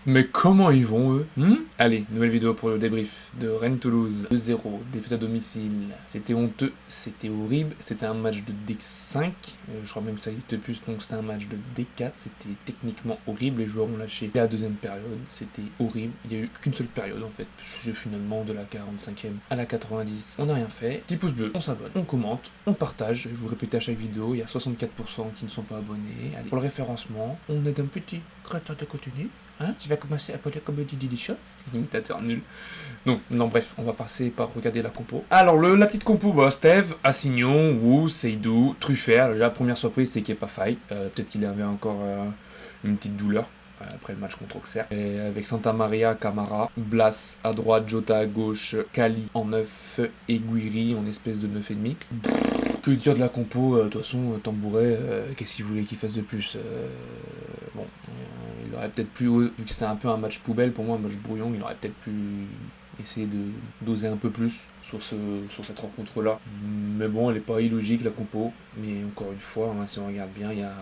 Mais comment ils vont, eux? Allez, nouvelle vidéo pour le débrief de Rennes-Toulouse. 2-0, défaite à domicile. C'était honteux, c'était horrible. C'était un match de D5. Je crois même que ça n'existe plus, donc c'était un match de D4. C'était techniquement horrible. Les joueurs ont lâché la deuxième période. C'était horrible. Il n'y a eu qu'une seule période, en fait. Finalement, de la 45e à la 90. On n'a rien fait. Petit pouce bleu, on s'abonne, on commente, on partage. Je vais vous répéter à chaque vidéo, il y a 64% qui ne sont pas abonnés. Allez, pour le référencement, on est un petit créateur de contenu. Hein, tu vas commencer à poser comme Didi Shop, imitateur nul. Donc, non, bref, on va passer par regarder la compo. Alors, la petite compo, bah, Steve, Assignon, Wu, Seydou, Truffert. Déjà, la première surprise, c'est qu'il n'y ait pas faille. Peut-être qu'il avait encore une petite douleur après le match contre Auxerre. Et avec Santa Maria, Camara, Blas à droite, Jota à gauche, Kali en 9 et Guiri en espèce de 9,5. Que dire de la compo, de toute façon, Tambouret, qu'est-ce qu'il voulait qu'il fasse de plus bon, il aurait peut-être pu, vu que c'était un peu un match poubelle, pour moi, un match brouillon, il aurait peut-être pu essayer d'oser un peu plus sur cette rencontre-là. Mais bon, elle n'est pas illogique, la compo. Mais encore une fois, hein, si on regarde bien, il y a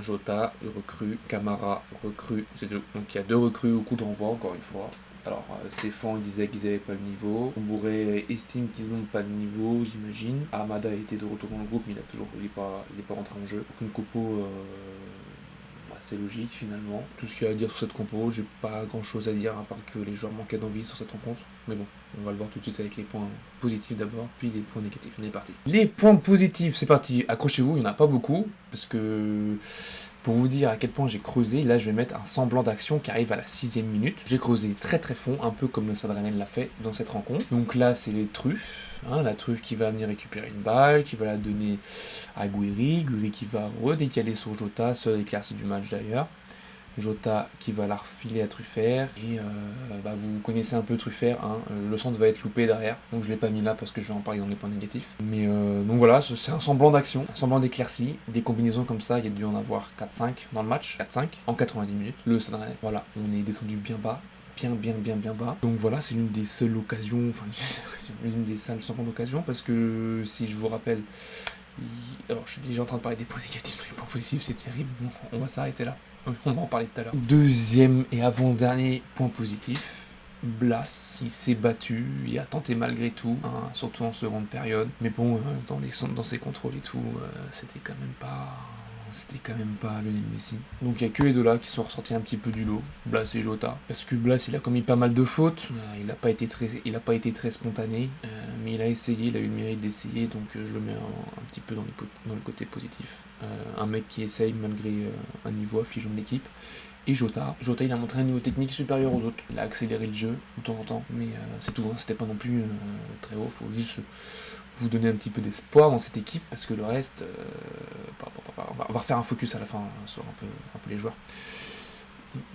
Jota, recrue, Camara, recrue, c'est deux. Donc il y a 2 recrues au coup de renvoi, encore une fois. Alors, Stéphane disait qu'ils n'avaient pas le niveau. Tambouret estime qu'ils n'ont pas de niveau, j'imagine. Amada était de retour dans le groupe, mais il n'est pas rentré en jeu. Une compo c'est logique finalement. Tout ce qu'il y a à dire sur cette compo, j'ai pas grand chose à dire à part que les joueurs manquaient d'envie sur cette rencontre. Mais bon, on va le voir tout de suite avec les points positifs d'abord, puis les points négatifs. On est parti. Les points positifs, c'est parti. Accrochez-vous, il n'y en a pas beaucoup, parce que pour vous dire à quel point j'ai creusé, là je vais mettre un semblant d'action qui arrive à la 6ème minute. J'ai creusé très très fond, un peu comme le Stade Rennais l'a fait dans cette rencontre. Donc là c'est les truffes, hein, la truffe qui va venir récupérer une balle, qui va la donner à Guiri qui va redécaler sur Jota, seul éclairci du match d'ailleurs. Jota qui va la refiler à Truffert, et vous connaissez un peu Truffert, hein, le centre va être loupé derrière, donc je l'ai pas mis là parce que je vais en parler dans les points négatifs. Mais donc voilà, c'est un semblant d'action, un semblant d'éclaircie, des combinaisons comme ça, il y a dû en avoir 4-5 dans le match, 4-5 en 90 minutes, le Stade Rennais, voilà, on est descendu bien bas. Bien bas. Donc voilà, c'est l'une des seules occasions, enfin l'une des seules semblants d'occasion, parce que si je vous rappelle, alors je suis déjà en train de parler des points négatifs, les points positifs, c'est terrible, bon, on va s'arrêter là. On va en parler tout à l'heure. Deuxième et avant-dernier point positif, Blas, il s'est battu, il a tenté malgré tout, hein, surtout en seconde période. Mais bon, dans ses contrôles et tout, c'était quand même pas Lionel Messi. Donc il y a que les deux là qui sont ressortis un petit peu du lot, Blas et Jota. Parce que Blas, il a commis pas mal de fautes, il n'a pas été très spontané, mais il a essayé, il a eu le mérite d'essayer, donc je le mets un petit peu dans le côté positif. Un mec qui essaye malgré un niveau affligeant de l'équipe. Et Jota, il a montré un niveau technique supérieur aux autres. Il a accéléré le jeu de temps en temps, mais c'est tout, hein, c'était pas non plus très haut. Faut juste vous donner un petit peu d'espoir dans cette équipe, parce que le reste, on va refaire un focus à la fin sur un peu les joueurs.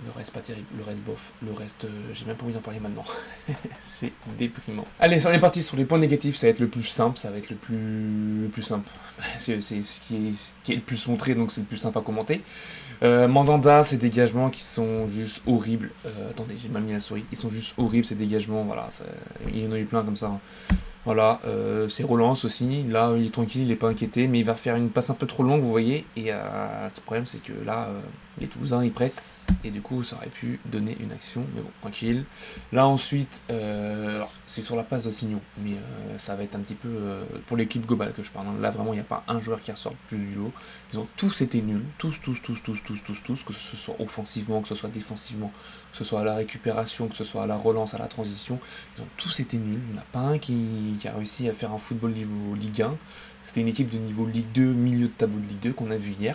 Le reste pas terrible, le reste bof, le reste j'ai même pas envie d'en parler maintenant. C'est déprimant. Allez, on est parti sur les points négatifs, ça va être le plus simple, ça va être le plus simple. C'est ce qui est le plus montré, donc c'est le plus simple à commenter. Mandanda, ces dégagements qui sont juste horribles. Attendez, j'ai mal mis la souris. Ils sont juste horribles ces dégagements, voilà. Il y en a eu plein comme ça. Hein. Voilà, c'est relance aussi, là il est tranquille, il n'est pas inquiété, mais il va faire une passe un peu trop longue, vous voyez, et ce problème c'est que là, les Toulousains ils pressent, et du coup ça aurait pu donner une action, mais bon, tranquille. Là ensuite, c'est sur la passe d'Assignon, mais ça va être un petit peu pour l'équipe globale que je parle, là vraiment il n'y a pas un joueur qui ressort plus du lot, ils ont tous été nuls, tous, que ce soit offensivement, que ce soit défensivement, que ce soit à la récupération, que ce soit à la relance, à la transition, ils ont tous été nuls, il n'y en a pas un qui a réussi à faire un football niveau Ligue 1. C'était une équipe de niveau Ligue 2, milieu de tableau de Ligue 2 qu'on a vu hier.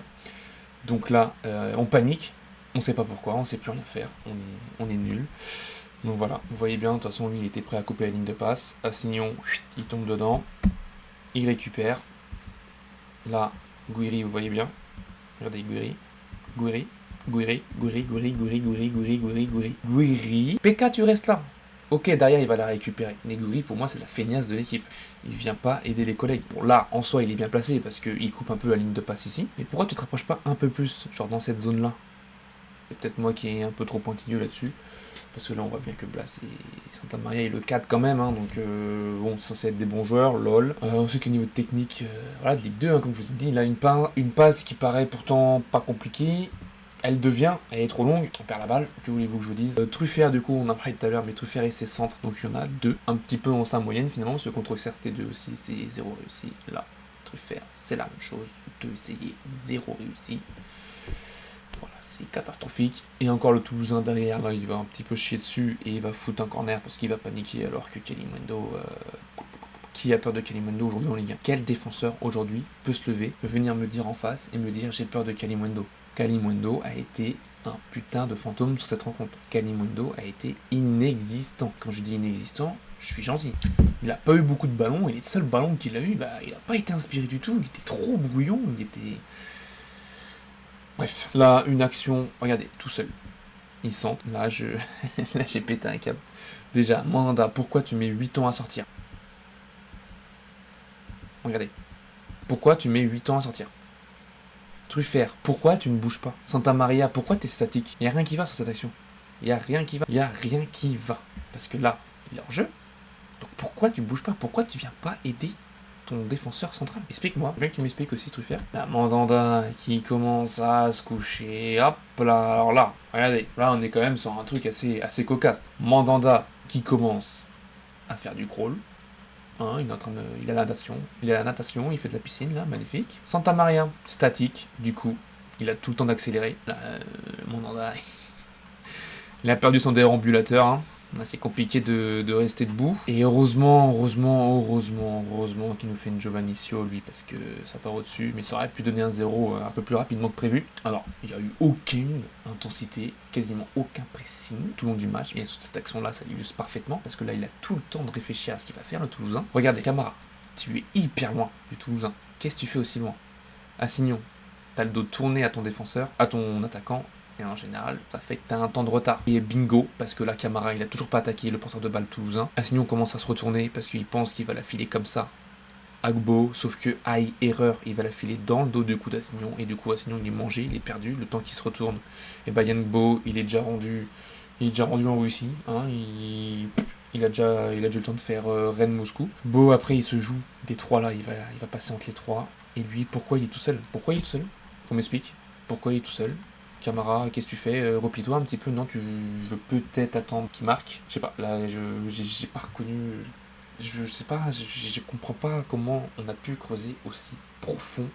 Donc là, on panique, on sait pas pourquoi, on sait plus rien faire, on est nul. Donc voilà, vous voyez bien, de toute façon lui il était prêt à couper la ligne de passe. Assignon, il tombe dedans, il récupère. Là, Guiri, vous voyez bien. Regardez Guiri. PK, tu restes là. Ok, derrière, il va la récupérer. Neguri, pour moi, c'est la feignasse de l'équipe. Il vient pas aider les collègues. Bon, là, en soi, il est bien placé parce qu'il coupe un peu la ligne de passe ici. Mais pourquoi tu te rapproches pas un peu plus, genre dans cette zone-là? C'est peut-être moi qui est un peu trop pointilleux là-dessus. Parce que là, on voit bien que Blas et Santa Maria, il le cadre quand même. Hein, donc, bon, c'est censé être des bons joueurs, lol. Ensuite, le niveau de technique, voilà, de Ligue 2, hein, comme je vous ai dit, il a une passe qui paraît pourtant pas compliquée. elle est trop longue, on perd la balle, que voulez-vous que je vous dise. Truffert, du coup, on a parlé tout à l'heure, mais Truffert et ses centres, donc il y en a 2, un petit peu en sa moyenne finalement, parce que contre Auxerre c'était 2 aussi, c'est 0 réussi. Là, Truffert, c'est la même chose, 2 essayés, 0 réussi. Voilà, c'est catastrophique. Et encore le Toulousain derrière, là, il va un petit peu chier dessus et il va foutre un corner parce qu'il va paniquer alors que Kalimundo... Qui a peur de Kalimundo aujourd'hui en Ligue 1? Quel défenseur aujourd'hui peut se lever, peut venir me dire en face et me dire j'ai peur de Kalimundo? Kalimundo a été un putain de fantôme sur cette rencontre. Kalimundo a été inexistant. Quand je dis inexistant, je suis gentil. Il a pas eu beaucoup de ballons et les seuls ballons qu'il a eu, bah, il a pas été inspiré du tout. Il était trop brouillon, il était... Bref, là, une action, regardez, tout seul. Il centre, là, là j'ai pété un câble. Déjà, Mandanda, pourquoi tu mets 8 ans à sortir? Regardez. Pourquoi tu mets 8 ans à sortir? Truffert, pourquoi tu ne bouges pas? Santa Maria, pourquoi t'es statique? Il n'y a rien qui va sur cette action. Il n'y a rien qui va. Il n'y a rien qui va. Parce que là, il est en jeu. Donc pourquoi tu bouges pas? Pourquoi tu viens pas aider ton défenseur central? Explique-moi. Je veux que tu m'expliques aussi, Truffert. La Mandanda qui commence à se coucher. Hop là. Alors là, regardez. Là, on est quand même sur un truc assez cocasse. Mandanda qui commence à faire du crawl. Hein, il a la natation, il fait de la piscine là, magnifique. Santa Maria, statique, du coup, il a tout le temps d'accélérer. Là, Mandanda, il a perdu son déambulateur, hein. C'est compliqué de rester debout. Et heureusement qu'il nous fait une Giovannicio, lui, parce que ça part au-dessus. Mais ça aurait pu donner un 0 un peu plus rapidement que prévu. Alors, il n'y a eu aucune intensité, quasiment aucun pressing tout le long du match. Et sur cette action-là, ça l'illustre parfaitement, parce que là, il a tout le temps de réfléchir à ce qu'il va faire, le Toulousain. Regardez, Camara, tu es hyper loin du Toulousain. Qu'est-ce que tu fais aussi loin? Assignon, t'as le dos tourné à ton défenseur, à ton attaquant. Et en général, ça fait que t'as un temps de retard. Et bingo, parce que là, Camara, il a toujours pas attaqué le porteur de balle toulousain. Assignon commence à se retourner parce qu'il pense qu'il va la filer comme ça. Agbo, sauf que, aïe, erreur, il va la filer dans le dos du coup d'Assignon. Et du coup, Assignon, il est mangé, il est perdu. Le temps qu'il se retourne, et bah, Yangbo, il est déjà rendu en Russie. Hein, il a déjà le temps de faire Rennes-Moscou. Beau, après, il se joue des trois là, il va passer entre les trois. Et lui, pourquoi il est tout seul? Qu'on m'explique. Pourquoi il est tout seul? Camara, qu'est-ce que tu fais? Replie-toi un petit peu. Non, tu veux peut-être attendre qu'il marque. Je sais pas, là, j'ai pas reconnu. Je sais pas, je comprends pas comment on a pu creuser aussi profond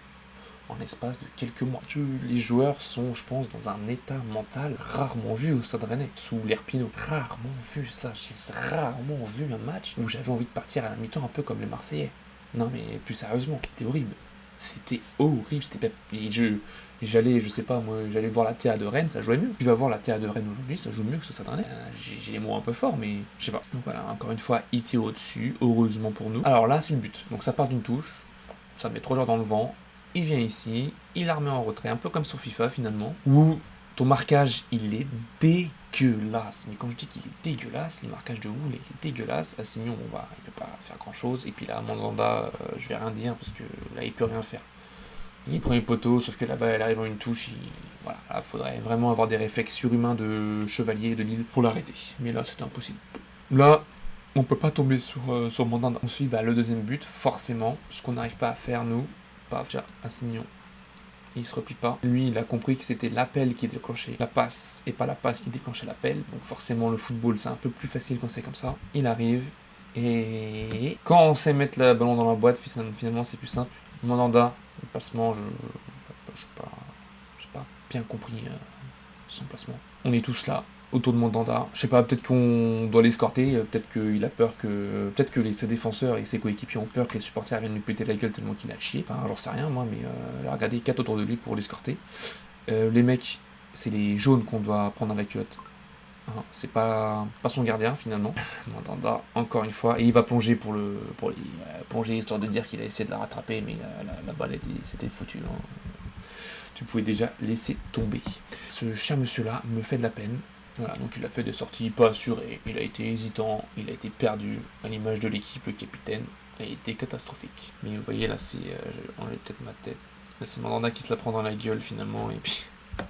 en l'espace de quelques mois. Les joueurs sont, je pense, dans un état mental rarement vu au Stade Rennais, sous l'ère Pinot. Rarement vu ça. J'ai rarement vu un match où j'avais envie de partir à la mi-temps un peu comme les Marseillais. Non, mais plus sérieusement, c'était horrible. C'était horrible, j'allais voir la TA de Rennes, ça jouait mieux. Tu vas voir la TA de Rennes aujourd'hui, ça joue mieux que ce Stade Rennais. J'ai les mots un peu forts, mais je sais pas. Donc voilà, encore une fois, IT au-dessus, heureusement pour nous. Alors là, c'est le but. Donc ça part d'une touche, ça met 3 joueurs dans le vent, il vient ici, il la remet en retrait, un peu comme sur FIFA finalement, où ton marquage, il est dégueulasse. Mais quand je dis qu'il est dégueulasse, le marquage de Wool est dégueulasse. Assignon, bon bah, il peut pas faire grand chose. Et puis là, Mandanda, je vais rien dire parce que là, il peut rien faire. Il prend les poteaux, sauf que là-bas, elle arrive en une touche. Voilà, là, faudrait vraiment avoir des réflexes surhumains de chevalier de Lille pour l'arrêter. Mais là, c'était impossible. Là, on peut pas tomber sur Mandanda. Ensuite, bah, le deuxième but, forcément, ce qu'on n'arrive pas à faire, nous, paf, déjà, Assignon. Il se replie pas. Lui, il a compris que c'était l'appel qui déclenchait la passe et pas la passe qui déclenchait l'appel. Donc forcément, le football, c'est un peu plus facile quand c'est comme ça. Il arrive et quand on sait mettre le ballon dans la boîte, finalement, c'est plus simple. Mandanda, le placement, j'ai pas bien compris son placement. On est tous là, autour de Mandanda. Je sais pas, peut-être qu'on doit l'escorter, peut-être qu'il a peur que... Peut-être que ses défenseurs et ses coéquipiers ont peur que les supporters viennent lui péter la gueule tellement qu'il a chié. Enfin, j'en sais rien, moi, mais regardez, 4 autour de lui pour l'escorter. Les mecs, c'est les jaunes qu'on doit prendre à la culotte. Hein, c'est pas son gardien, finalement. Mandanda, encore une fois. Et il va plonger pour plonger, histoire de dire qu'il a essayé de la rattraper, mais la balle, c'était foutu. Hein. Tu pouvais déjà laisser tomber. Ce cher monsieur-là me fait de la peine. Voilà, donc il a fait des sorties pas assurées, il a été hésitant, il a été perdu, à l'image de l'équipe, le capitaine a été catastrophique. Mais vous voyez là, c'est... enlevé peut-être ma tête. Là c'est Mandanda qui se la prend dans la gueule finalement, et puis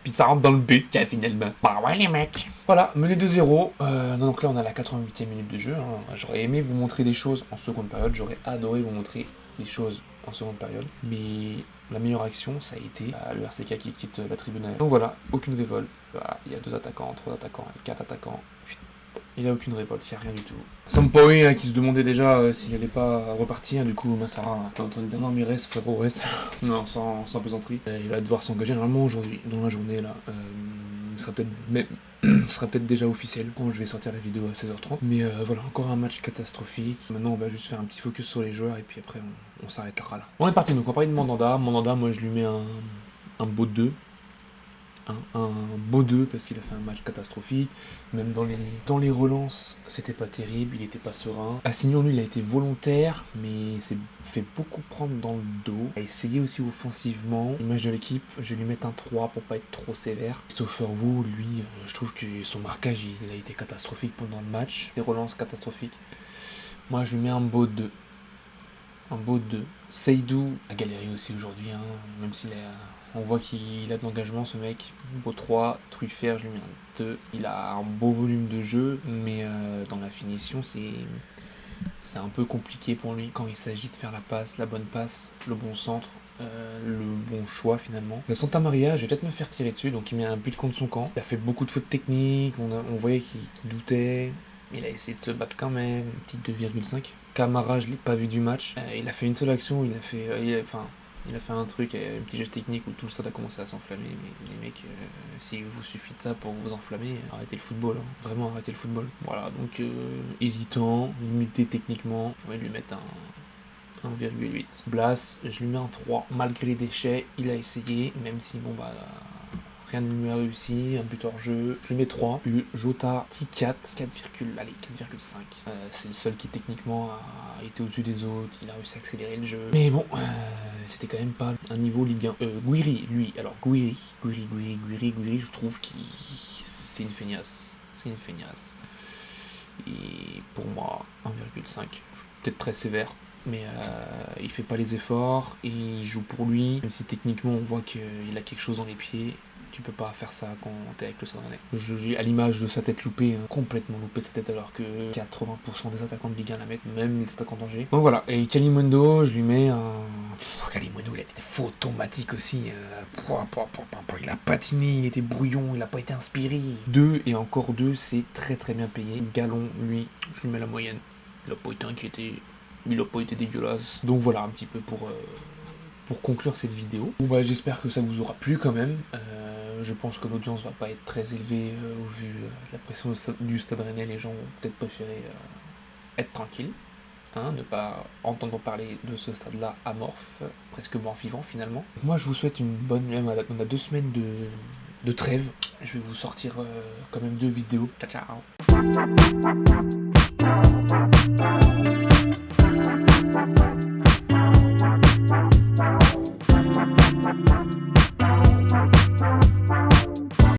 ça rentre dans le but finalement. Bah ouais les mecs. Voilà, mené 2-0, donc là on a la 88e minute de jeu, hein. J'aurais aimé vous montrer des choses en seconde période, j'aurais adoré vous montrer des choses en seconde période, mais La meilleure action, ça a été le RCK qui quitte la tribune. Donc voilà, aucune révolte. Voilà, il y a 2 attaquants, 3 attaquants, 4 attaquants. Il n'y a aucune révolte, il n'y a rien du tout. Sampaoli qui se demandait déjà s'il allait pas repartir, du coup Massara est en train de dire non mais reste frérot, reste. Non, sans plaisanterie. Il va devoir s'engager normalement aujourd'hui, dans la journée là. Ce sera peut-être déjà officiel quand je vais sortir la vidéo à 16h30. Mais voilà, encore un match catastrophique. Maintenant on va juste faire un petit focus sur les joueurs et puis après on s'arrêtera là. On est parti, donc on va parler de Mandanda. Mandanda, moi je lui mets un beau 2. Un beau 2 parce qu'il a fait un match catastrophique. Même dans les relances, c'était pas terrible, il était pas serein. Assignon, lui, il a été volontaire, mais il s'est fait beaucoup prendre dans le dos. Il a essayé aussi offensivement. L'image de l'équipe, je vais lui mettre un 3 pour pas être trop sévère. Christopher Wu, lui, je trouve que son marquage, il a été catastrophique pendant le match. Des relances catastrophiques. Moi, je lui mets un beau 2. Un beau 2. Seydou a galéré aussi aujourd'hui, hein, même s'il a... On voit qu'il a de l'engagement, ce mec. Beau 3, Truffert, je lui mets un 2. Il a un beau volume de jeu, mais dans la finition, c'est un peu compliqué pour lui quand il s'agit de faire la passe, la bonne passe, le bon centre, le bon choix finalement. Santa Maria, je vais peut-être me faire tirer dessus, donc il met un but contre son camp. Il a fait beaucoup de fautes techniques, on voyait qu'il doutait. Il a essayé de se battre quand même, petite 2,5. Camara, je l'ai pas vu du match. Il a fait une seule action, il a fait un truc, un petit geste technique où tout le stade a commencé à s'enflammer, mais les mecs, s'il vous suffit de ça pour vous enflammer, arrêtez le football, hein. Vraiment arrêtez le football. Voilà, donc hésitant, limité techniquement, je vais lui mettre un 1,8. Blas, je lui mets un 3, malgré les déchets, il a essayé, même si bon bah... rien ne lui a réussi, un but hors jeu. Je lui mets 3. Jota, petit 4. 4,5. C'est le seul qui techniquement a été au-dessus des autres. Il a réussi à accélérer le jeu. Mais bon, c'était quand même pas un niveau Ligue 1. Guiri, lui. Alors Guiri, je trouve que c'est une feignasse. C'est une feignasse. Et pour moi, 1,5. Peut-être très sévère. Mais il fait pas les efforts, il joue pour lui, même si techniquement on voit qu'il a quelque chose dans les pieds. Tu peux pas faire ça quand t'es avec le Stade Rennais. À l'image de sa tête loupée, hein, complètement loupé sa tête, alors que 80% des attaquants de Ligue 1 la mettent, même les attaquants d'Angers. Donc voilà, et Kalimundo, je lui mets un... Kalimundo, il a été faux automatique aussi. Il a patiné, il était brouillon, il a pas été inspiré. 2 et encore 2, c'est très très bien payé. Galon, lui, je lui mets la moyenne. Il a pas été inquiété, il a pas été dégueulasse. Donc voilà, un petit peu pour conclure cette vidéo. Bon bah j'espère que ça vous aura plu quand même. Je pense que l'audience va pas être très élevée au vu de la pression du Stade Rennais. Les gens vont peut-être préférer être tranquilles, hein, ne pas entendre parler de ce stade-là amorphe, presque mort-vivant finalement. Moi je vous souhaite une bonne... On a 2 semaines de trêve. Je vais vous sortir quand même 2 vidéos. Ciao ciao.